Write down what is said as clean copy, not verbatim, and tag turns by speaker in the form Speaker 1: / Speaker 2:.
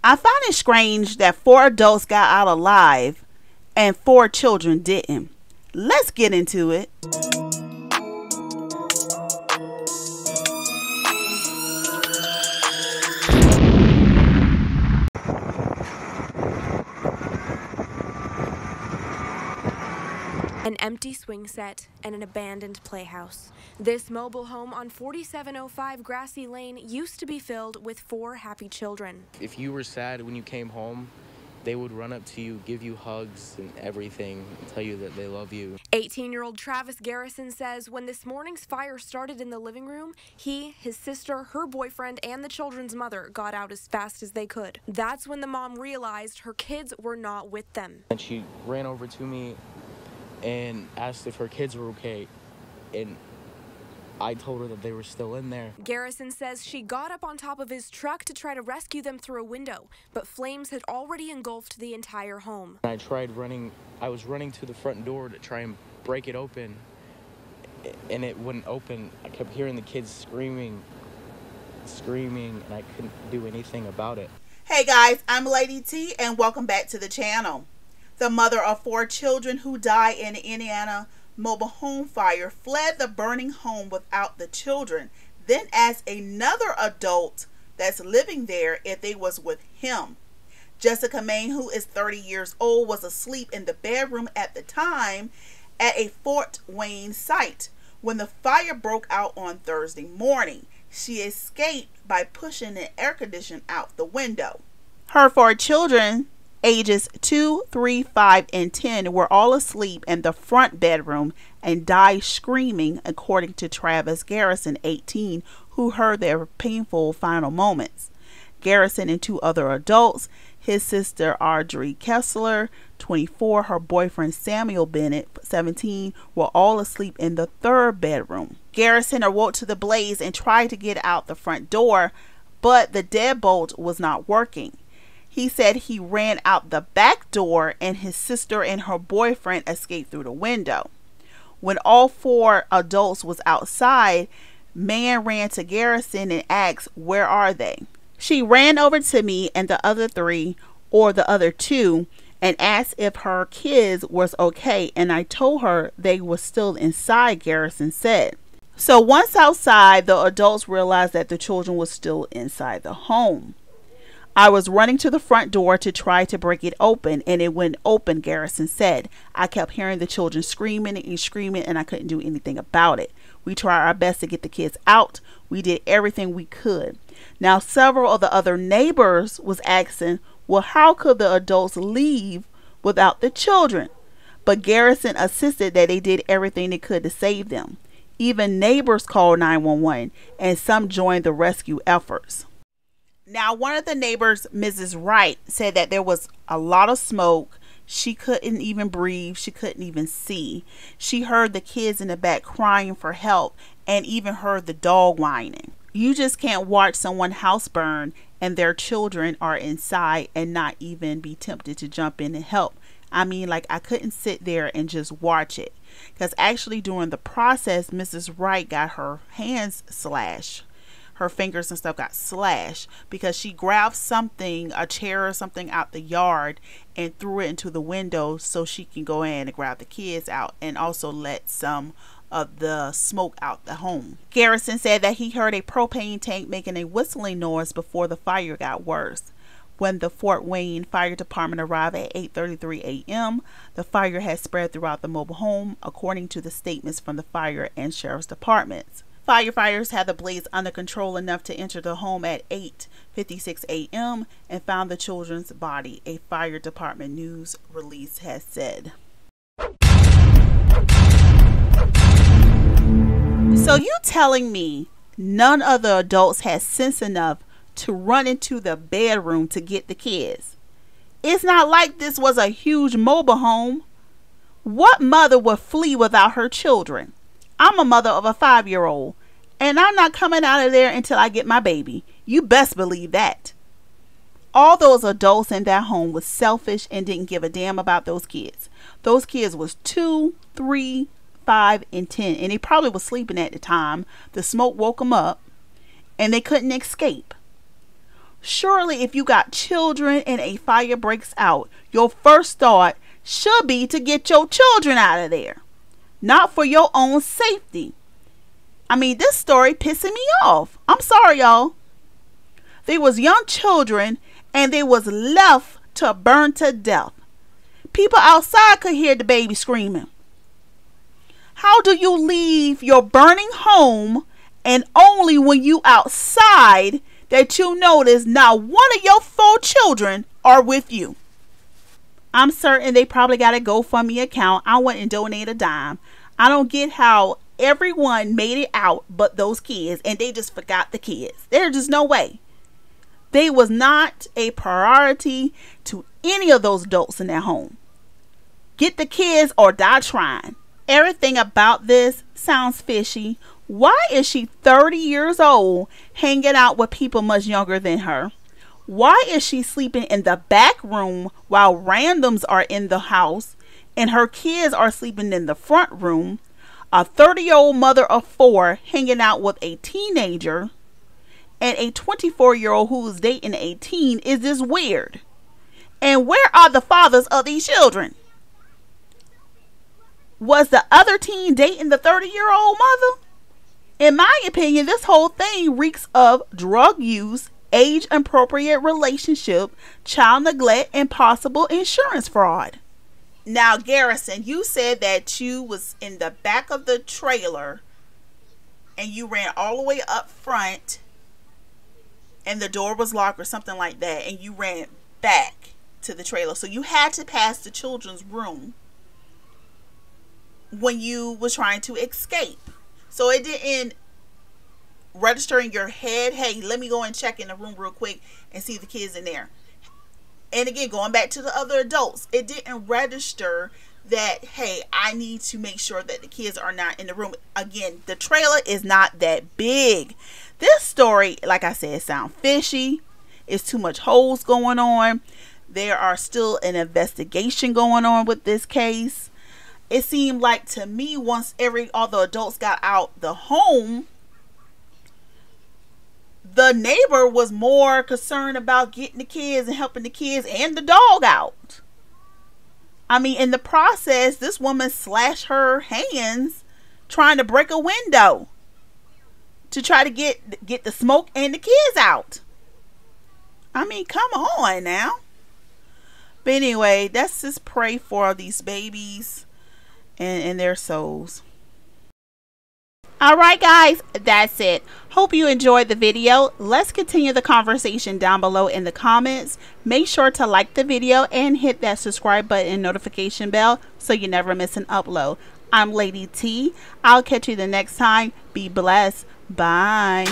Speaker 1: I find it strange that 4 adults got out alive and 4 children didn't. Let's get into it.
Speaker 2: An empty swing set and an abandoned playhouse. This mobile home on 4705 Grassy Lane used to be filled with 4 happy children.
Speaker 3: If you were sad when you came home, they would run up to you, give you hugs and everything, and tell you that they love you.
Speaker 2: 18-year-old Travis Garrison says when this morning's fire started in the living room, he, his sister, her boyfriend, and the children's mother got out as fast as they could. That's when the mom realized her kids were not with them.
Speaker 3: And she ran over to me and asked if her kids were okay, and I told her that they were still in there.
Speaker 2: Garrison says she got up on top of his truck to try to rescue them through a window, but flames had already engulfed the entire home.
Speaker 3: I was running to the front door to try and break it open, and it wouldn't open. I kept hearing the kids screaming, and I couldn't do anything about it.
Speaker 1: Hey guys, I'm Lady T, and welcome back to the channel. The mother of 4 children who died in the Indiana mobile home fire fled the burning home without the children, then asked another adult that's living there if they was with him. Jessica Mann, who is 30 years old, was asleep in the bedroom at the time at a Fort Wayne site when the fire broke out on Thursday morning. She escaped by pushing the air conditioner out the window. Her 4 children, ages 2, 3, 5, and 10, were all asleep in the front bedroom and died screaming, according to Travis Garrison, 18, who heard their painful final moments. Garrison and 2 other adults, his sister Audrey Kessler, 24, her boyfriend Samuel Bennett, 17, were all asleep in the 3rd bedroom. Garrison awoke to the blaze and tried to get out the front door, but the deadbolt was not working. He said he ran out the back door and his sister and her boyfriend escaped through the window. When all 4 adults was outside, Mann ran to Garrison and asked, "Where are they?" She ran over to me and the other 3, or the other 2, and asked if her kids was okay, and I told her they were still inside, Garrison said. So once outside, the adults realized that the children were still inside the home. I was running to the front door to try to break it open, and it wouldn't open, Garrison said. I kept hearing the children screaming and screaming, and I couldn't do anything about it. We tried our best to get the kids out. We did everything we could. Now, several of the other neighbors was asking, well, how could the adults leave without the children? But Garrison insisted that they did everything they could to save them. Even neighbors called 911, and some joined the rescue efforts. Now, one of the neighbors, Mrs. Wright, said that there was a lot of smoke. She couldn't even breathe. She couldn't even see. She heard the kids in the back crying for help and even heard the dog whining. You just can't watch someone's house burn and their children are inside and not even be tempted to jump in and help. I mean, like, I couldn't sit there and just watch it. Because actually during the process, Mrs. Wright got her hands slashed. Her fingers and stuff got slashed because she grabbed something, a chair or something out the yard, and threw it into the window so she can go in and grab the kids out and also let some of the smoke out the home. Garrison said that he heard a propane tank making a whistling noise before the fire got worse. When the Fort Wayne Fire Department arrived at 8:33 a.m., the fire had spread throughout the mobile home, according to the statements from the fire and sheriff's departments. Firefighters had the blaze under control enough to enter the home at 8:56 a.m. and found the children's body, a fire department news release has said. So you telling me none of the adults had sense enough to run into the bedroom to get the kids? It's not like this was a huge mobile home. What mother would flee without her children? I'm a mother of a 5-year-old, and I'm not coming out of there until I get my baby. You best believe that. All those adults in that home was selfish and didn't give a damn about those kids. Those kids was 2, 3, 5, and 10, and they probably was sleeping at the time. The smoke woke them up, and they couldn't escape. Surely if you got children and a fire breaks out, your first thought should be to get your children out of there, not for your own safety. I mean, this story pissing me off. I'm sorry, y'all. There was young children and they was left to burn to death. People outside could hear the baby screaming. How do you leave your burning home and only when you outside that you notice not one of your 4 children are with you? I'm certain they probably got a GoFundMe account. I went and donated a dime. I don't get how everyone made it out but those kids, and they just forgot the kids. There's just no way. They was not a priority to any of those adults in their home. Get the kids or die trying. Everything about this sounds fishy. Why is she 30 years old hanging out with people much younger than her? Why is she sleeping in the back room while randoms are in the house and her kids are sleeping in the front room? A 30-year-old mother of 4 hanging out with a teenager and a 24-year-old who is dating 18 is this weird. And where are the fathers of these children? Was the other teen dating the 30-year-old mother? In my opinion, this whole thing reeks of drug use, age-appropriate relationship, child neglect, and possible insurance fraud. Now, Garrison, you said that you was in the back of the trailer and you ran all the way up front and the door was locked or something like that, and you ran back to the trailer. So you had to pass the children's room when you was trying to escape. So it didn't register in your head, hey, let me go and check in the room real quick and see the kids in there. And again, going back to the other adults, it didn't register that, hey, I need to make sure that the kids are not in the room. Again, the trailer is not that big. This story, like I said, sounds fishy. It's too much holes going on. There are still an investigation going on with this case. It seemed like to me, once all the adults got out the home, the neighbor was more concerned about getting the kids and helping the kids and the dog out. I mean, in the process, this woman slashed her hands trying to break a window to try to get the smoke and the kids out. I mean, come on now. But anyway, let's just pray for these babies and their souls. Alright guys, that's it. Hope you enjoyed the video. Let's continue the conversation down below in the comments. Make sure to like the video and hit that subscribe button and notification bell so you never miss an upload. I'm Lady T. I'll catch you the next time. Be blessed. Bye.